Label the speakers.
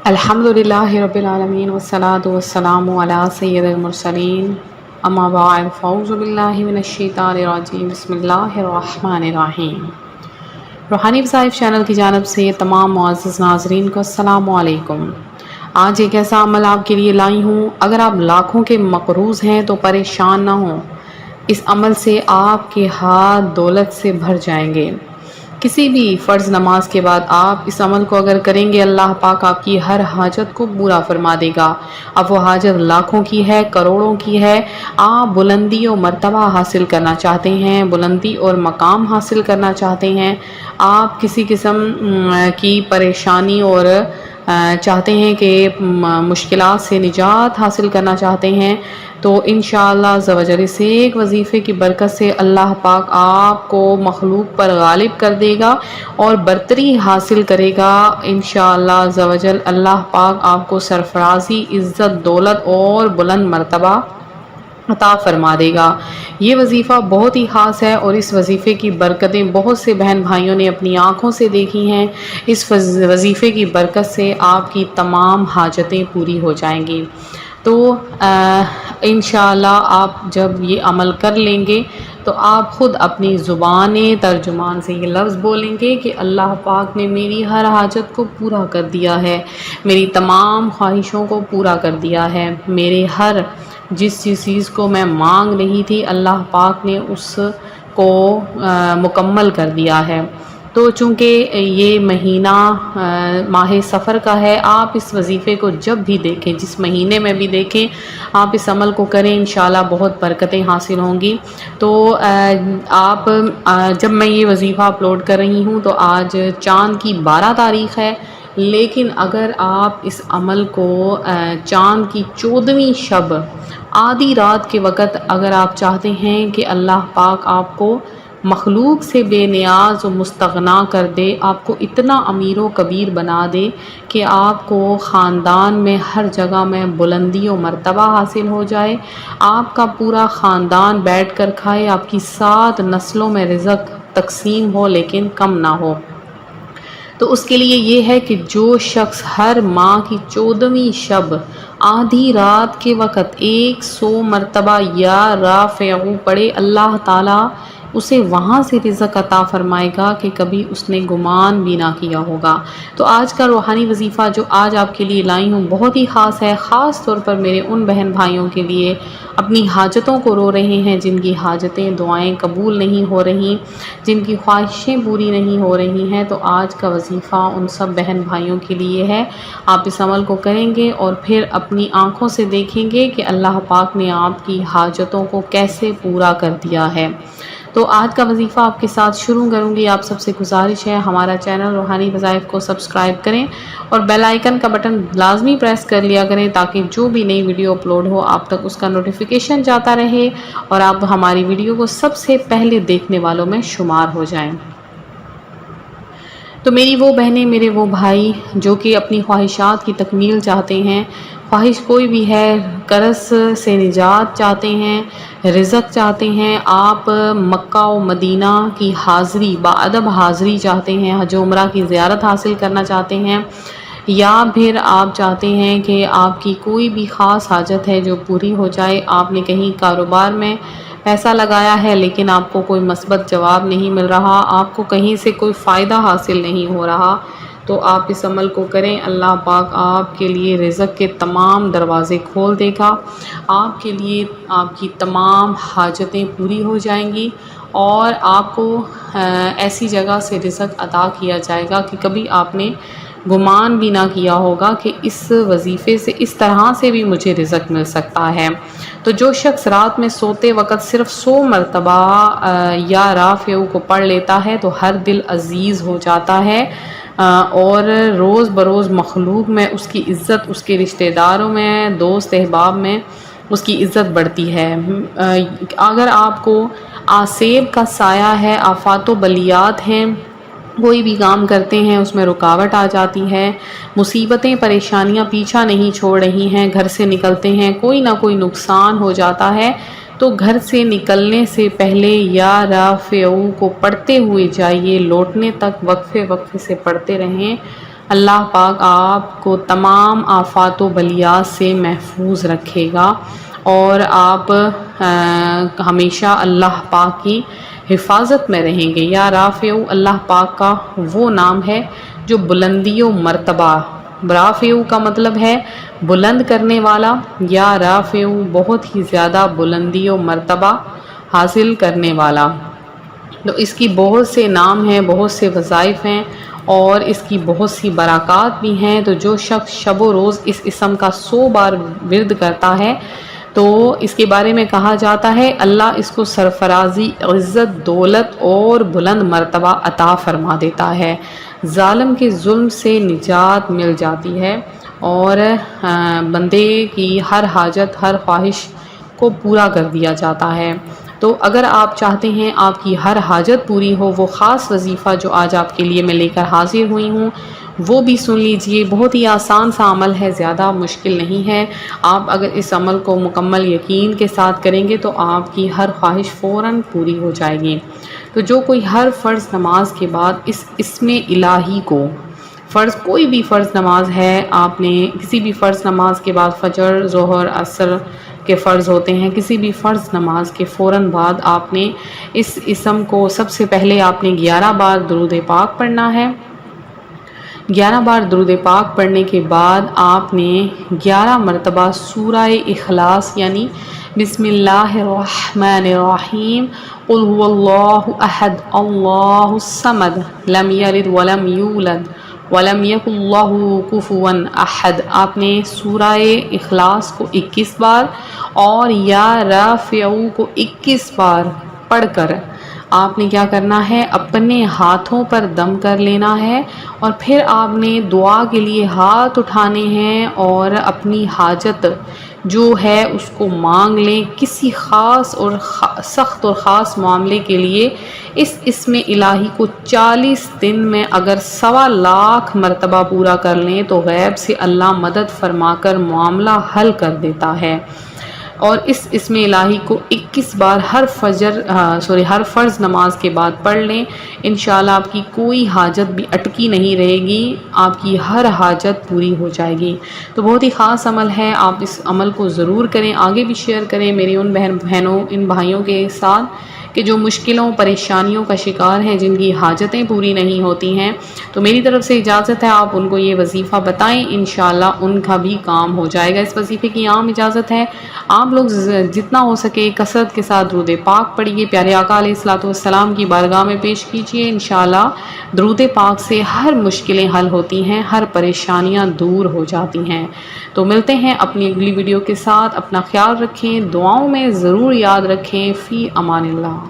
Speaker 1: الحمدللہ رب العالمین والصلاة والسلام علی سید المرسلین اما بعد فاعوذ باللہ من الشیطان الرجیم بسم اللہ الرحمن الرحیم۔ روحانی وظائف چینل کی جانب سے تمام معزز ناظرین کو السلام علیکم۔ آج ایک ایسا عمل آپ کے لیے لائی ہوں، اگر آپ لاکھوں کے مقروض ہیں تو پریشان نہ ہوں، اس عمل سے آپ کے ہاتھ دولت سے بھر جائیں گے۔ کسی بھی فرض نماز کے بعد آپ اس عمل کو اگر کریں گے، اللہ پاک آپ کی ہر حاجت کو پورا فرما دے گا۔ اب وہ حاجت لاکھوں کی ہے، کروڑوں کی ہے، آپ بلندی اور مرتبہ حاصل کرنا چاہتے ہیں، بلندی اور مقام حاصل کرنا چاہتے ہیں، آپ کسی قسم کی پریشانی اور چاہتے ہیں کہ مشکلات سے نجات حاصل کرنا چاہتے ہیں، تو انشاءاللہ عز و جل اس ایک وظیفے کی برکت سے اللہ پاک آپ کو مخلوق پر غالب کر دے گا اور برتری حاصل کرے گا۔ انشاءاللہ عز و جل اللہ پاک آپ کو سرفرازی، عزت، دولت اور بلند مرتبہ عطا فرما دے گا۔ یہ وظیفہ بہت ہی خاص ہے اور اس وظیفے کی برکتیں بہت سے بہن بھائیوں نے اپنی آنکھوں سے دیکھی ہیں۔ اس وظیفے کی برکت سے آپ کی تمام حاجتیں پوری ہو جائیں گی۔ تو انشاءاللہ آپ جب یہ عمل کر لیں گے تو آپ خود اپنی زبان ترجمان سے یہ لفظ بولیں گے کہ اللہ پاک نے میری ہر حاجت کو پورا کر دیا ہے، میری تمام خواہشوں کو پورا کر دیا ہے، میرے ہر جس چیز کو میں مانگ رہی تھی اللہ پاک نے اس کو مکمل کر دیا ہے۔ تو چونکہ یہ مہینہ ماہ سفر کا ہے، آپ اس وظیفے کو جب بھی دیکھیں، جس مہینے میں بھی دیکھیں، آپ اس عمل کو کریں، انشاءاللہ بہت برکتیں حاصل ہوں گی۔ تو آپ جب میں یہ وظیفہ اپلوڈ کر رہی ہوں تو آج چاند کی 12 تاریخ ہے، لیکن اگر آپ اس عمل کو چاند کی 14ویں شب آدھی رات کے وقت اگر آپ چاہتے ہیں کہ اللہ پاک آپ کو مخلوق سے بے نیاز و مستغنا کر دے، آپ کو اتنا امیر و کبیر بنا دے کہ آپ کو خاندان میں ہر جگہ میں بلندی و مرتبہ حاصل ہو جائے، آپ کا پورا خاندان بیٹھ کر کھائے، آپ کی 7 نسلوں میں رزق تقسیم ہو لیکن کم نہ ہو، تو اس کے لیے یہ ہے کہ جو شخص ہر ماہ کی 14ویں شب آدھی رات کے وقت 100 مرتبہ یا رافعو پڑھے، اللہ تعالیٰ اسے وہاں سے رزق عطا فرمائے گا کہ کبھی اس نے گمان بھی نہ کیا ہوگا۔ تو آج کا روحانی وظیفہ جو آج آپ کے لیے لائی ہوں بہت ہی خاص ہے، خاص طور پر میرے ان بہن بھائیوں کے لیے اپنی حاجتوں کو رو رہے ہیں، جن کی حاجتیں دعائیں قبول نہیں ہو رہی، جن کی خواہشیں پوری نہیں ہو رہی ہیں، تو آج کا وظیفہ ان سب بہن بھائیوں کے لیے ہے۔ آپ اس عمل کو کریں گے اور پھر اپنی آنکھوں سے دیکھیں گے کہ اللہ پاک نے آپ کی حاجتوں کو کیسے پورا کر دیا ہے۔ تو آج کا وظیفہ آپ کے ساتھ شروع کروں گی۔ آپ سب سے گزارش ہے ہمارا چینل روحانی وظائف کو سبسکرائب کریں اور بیل آئیکن کا بٹن لازمی پریس کر لیا کریں تاکہ جو بھی نئی ویڈیو اپلوڈ ہو آپ تک اس کا نوٹیفیکیشن جاتا رہے اور آپ ہماری ویڈیو کو سب سے پہلے دیکھنے والوں میں شمار ہو جائیں۔ تو میری وہ بہنیں، میرے وہ بھائی جو کہ اپنی خواہشات کی تکمیل چاہتے ہیں، خواہش کوئی بھی ہے، قرض سے نجات چاہتے ہیں، رزق چاہتے ہیں، آپ مکہ و مدینہ کی حاضری، باادب حاضری چاہتے ہیں، حج و عمرہ کی زیارت حاصل کرنا چاہتے ہیں، یا پھر آپ چاہتے ہیں کہ آپ کی کوئی بھی خاص حاجت ہے جو پوری ہو جائے، آپ نے کہیں کاروبار میں پیسہ لگایا ہے لیکن آپ کو کوئی مثبت جواب نہیں مل رہا، آپ کو کہیں سے کوئی فائدہ حاصل نہیں ہو رہا، تو آپ اس عمل کو کریں، اللہ پاک آپ کے لیے رزق کے تمام دروازے کھول دے گا، آپ کے لیے آپ کی تمام حاجتیں پوری ہو جائیں گی اور آپ کو ایسی جگہ سے رزق عطا کیا جائے گا کہ کبھی آپ نے گمان بھی نہ کیا ہوگا کہ اس وظیفے سے اس طرح سے بھی مجھے رزق مل سکتا ہے۔ تو جو شخص رات میں سوتے وقت صرف 100 مرتبہ یا رافعو کو پڑھ لیتا ہے تو ہر دل عزیز ہو جاتا ہے اور روز بروز مخلوق میں اس کی عزت، اس کے رشتہ داروں میں، دوست احباب میں اس کی عزت بڑھتی ہے۔ اگر آپ کو آسیب کا سایہ ہے، آفات و بلیات ہیں، کوئی بھی کام کرتے ہیں اس میں رکاوٹ آ جاتی ہے، مصیبتیں پریشانیاں پیچھا نہیں چھوڑ رہی ہیں، گھر سے نکلتے ہیں کوئی نہ کوئی نقصان ہو جاتا ہے، تو گھر سے نکلنے سے پہلے یا رافعو کو پڑھتے ہوئے جائیے، لوٹنے تک وقفے وقفے سے پڑھتے رہیں، اللہ پاک آپ کو تمام آفات و بلیات سے محفوظ رکھے گا اور آپ ہمیشہ اللہ پاک کی حفاظت میں رہیں گے۔ یا رافع اللہ پاک کا وہ نام ہے جو بلندی و مرتبہ، رافع کا مطلب ہے بلند کرنے والا، یا رافع بہت ہی زیادہ بلندی و مرتبہ حاصل کرنے والا۔ تو اس کی بہت سے نام ہیں، بہت سے وظائف ہیں اور اس کی بہت سی برکات بھی ہیں۔ تو جو شخص شب و روز اس اسم کا 100 بار ورد کرتا ہے تو اس کے بارے میں کہا جاتا ہے اللہ اس کو سرفرازی، عزت، دولت اور بلند مرتبہ عطا فرما دیتا ہے، ظالم کے ظلم سے نجات مل جاتی ہے اور بندے کی ہر حاجت، ہر خواہش کو پورا کر دیا جاتا ہے۔ تو اگر آپ چاہتے ہیں آپ کی ہر حاجت پوری ہو، وہ خاص وظیفہ جو آج آپ کے لیے میں لے کر حاضر ہوئی ہوں وہ بھی سن لیجئے۔ بہت ہی آسان سا عمل ہے، زیادہ مشکل نہیں ہے۔ آپ اگر اس عمل کو مکمل یقین کے ساتھ کریں گے تو آپ کی ہر خواہش فوراً پوری ہو جائے گی۔ تو جو کوئی ہر فرض نماز کے بعد اس اسم الہی کو، کوئی بھی فرض نماز ہے، آپ نے کسی بھی فرض نماز کے بعد، فجر، ظہر، عصر کے فرض ہوتے ہیں، کسی بھی فرض نماز کے فوراً بعد آپ نے اس اسم کو سب سے پہلے آپ نے 11 بار درود پاک پڑھنا ہے۔ 11 بار درود پاک پڑھنے کے بعد آپ نے 11 مرتبہ سورہ اخلاص یعنی بسم اللہ الرحمن الرحیم، قل هو اللہ احد اللہ الصمد لم یلد ولم یولد ولم یکن لہ کفوا احد، آپ نے سورہ اخلاص کو 21 بار اور یا رافع کو 21 بار پڑھ کر آپ نے کیا کرنا ہے، اپنے ہاتھوں پر دم کر لینا ہے اور پھر آپ نے دعا کے لیے ہاتھ اٹھانے ہیں اور اپنی حاجت جو ہے اس کو مانگ لیں۔ کسی خاص اور سخت اور خاص معاملے کے لیے اس اسم الہی کو 40 دن میں اگر 1.25 لاکھ مرتبہ پورا کر لیں تو غیب سے اللہ مدد فرما کر معاملہ حل کر دیتا ہے۔ اور اس اسم الہی کو 21 بار ہر فرض نماز کے بعد پڑھ لیں، انشاءاللہ آپ کی کوئی حاجت بھی اٹکی نہیں رہے گی، آپ کی ہر حاجت پوری ہو جائے گی۔ تو بہت ہی خاص عمل ہے، آپ اس عمل کو ضرور کریں، آگے بھی شیئر کریں میری ان بہنوں، ان بھائیوں کے ساتھ کہ جو مشکلوں، پریشانیوں کا شکار ہیں، جن کی حاجتیں پوری نہیں ہوتی ہیں۔ تو میری طرف سے اجازت ہے آپ ان کو یہ وظیفہ بتائیں، انشاءاللہ ان کا بھی کام ہو جائے گا۔ اس وظیفے کی عام اجازت ہے، آپ لوگ جتنا ہو سکے کثرت کے ساتھ درود پاک پڑھیے، پیارے آقا علیہ الصلوۃ والسلام کی بارگاہ میں پیش کیجیے، انشاءاللہ درود پاک سے ہر مشکلیں حل ہوتی ہیں، ہر پریشانیاں دور ہو جاتی ہیں۔ تو ملتے ہیں اپنی اگلی ویڈیو کے ساتھ، اپنا خیال رکھیں، دعاؤں میں ضرور یاد رکھیں، فی امان اللہ۔